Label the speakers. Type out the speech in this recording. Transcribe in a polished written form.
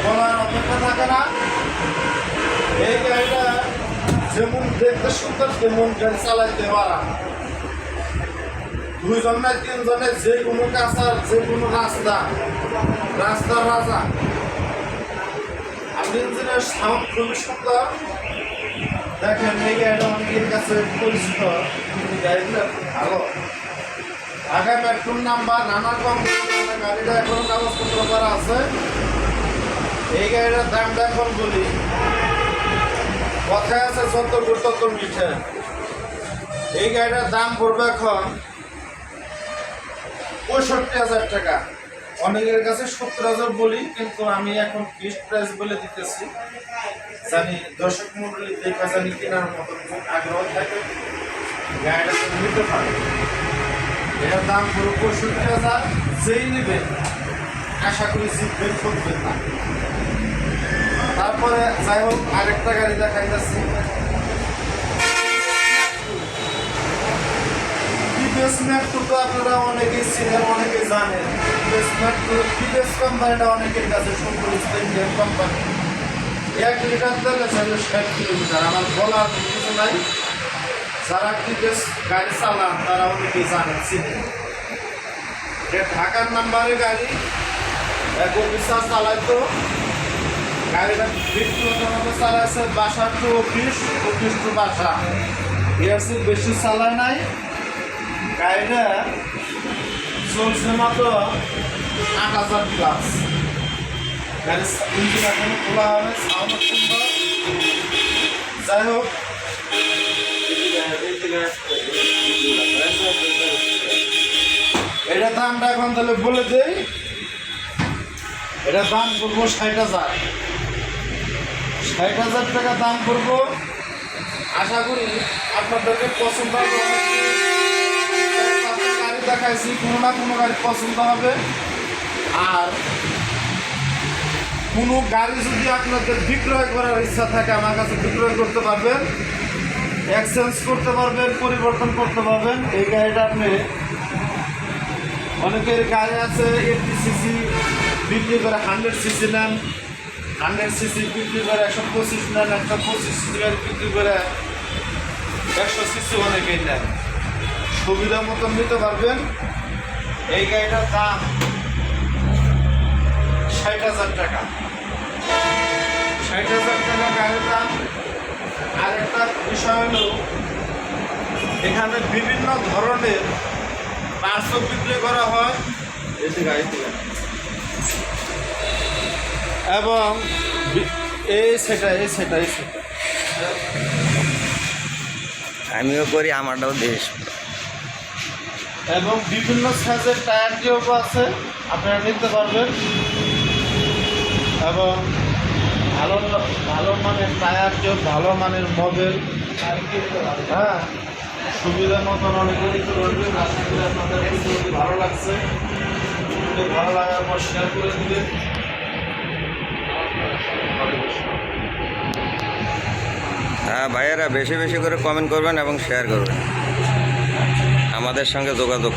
Speaker 1: বলার অপেক্ষা থাকে না। এই গাড়িটা যেমন দেখতে সুন্দর তেমন গাড়ি চালাইতে পারা, দুইজন না তিনজনে যে কোনো কাছার যে কোনো রাস্তার রাজা। আপনি ইঞ্জিনের সাউন্ড খুবই সুন্দর। দেখেন এই গাড়িটা অনেকের কাছে পরিচিত, গাড়িগুলো ভালো। ঢাকা মেট্রোর নাম্বার নানা কম, গাড়িটা এখনো কাগজপত্র করা আছে। এই গাড়িটার দামটা এখন বলি, কথায় আছে যত গুড় তত মিঠে। এই গাড়িটার দাম পড়বে এখন 65,000 টাকা। অনেকের কাছে 70,000 বলি, কিন্তু আমি এখন ফিক্সড প্রাইস বলে দিতেছি, জানি দর্শক মন্ডলী দেখা জানি কেনার মতন আগ্রহ থাকে, গাড়িটা নিতে পারে। এটার দাম পুরো 65,000। যেই নেবে আশা করি জিতবেন, ঠকবেন না। তারপরে যাই হোক, আরেকটা গাড়ি দেখাইতেছি, টিভিএস মেট্রো। তো আপনারা অনেকেই চিনেন, অনেকেই জানেন। টিভিএস মেট্রো, টিভিএস কোম্পানিটা অনেকের কাছে সুপরিচিত ইন্ডিয়ান কোম্পানি। 1 লিটার তেলে চাইলে 60 কিলোমিটার। আমার বলার কিছু নাই, যারা টিভিএস গাড়ি চালান তারা অনেকেই জানেন, চিনেন। এটা ঢাকার নাম্বারের গাড়ি, এক অফিসার চালাইতো। গাড়িটা ব্যক্তিগতভাবে চালাইছে, বাসা টু অফিস, অফিস টু বাসা, এর চেয়ে বেশি চালায় নাই। গাড়িটা চলছে মাত্র 8,000 প্লাস। গাড়ির ইঞ্জিন এখনো খোলা হবে, সাউন্ড সুন্দর। যাই হোক, এটার দামটা এখন তাহলে বলে দেই। এটার দাম করবো 60,000। 60,000 টাকা দাম করবো। আশা করি আপনাদেরকে পছন্দ হবে। গাড়ি দেখাইছি, কোনো না কোনো গাড়ি পছন্দ হবে। আর কোনো গাড়ি যদি আপনাদের বিক্রয় করার ইচ্ছা থাকে, আমার কাছে বিক্রয় করতে পারবেন, এক্সচেঞ্জ করতে পারবেন, পরিবর্তন করতে পারবেন। এই গাড়িটা আপনি, অনেকের গাড়ি আছে 80 সিসি বিক্রি করে 100 সিসি নেন, 100 সিসি বিক্রি করে 125 নেন, 125 সিসি গাড়ি বিক্রি করে 100 সিসি অনেকেই নেন। সুবিধা মতন নিতে পারবেন। এই গাড়িটার দাম 60,000 টাকা। 60,000 টাকা গাড়ির দাম। আর একটা বিষয় হলো, এখানে বিভিন্ন ধরনের পার্টসও বিক্রি করা হয় এবং
Speaker 2: আমিও করি, আমারটাও দেশ।
Speaker 1: এবং বিভিন্ন সাইজের টায়ার টিউব আছে, আপনারা নিতে পারবেন। এবং ভালো ভালো মানের টায়ার টিউব, ভালো মানের মডেল, হ্যাঁ, সুবিধা মতন অনেকে নিতে পারবেন। আশা করি আপনাদের যদি ভালো লাগছে, ভালো লাগার পর শেয়ার করে দিবেন।
Speaker 2: হ্যাঁ ভাইয়েরা, বেশি বেশি করে কমেন্ট করবেন এবং শেয়ার করবেন, আমাদের সঙ্গে যোগাযোগ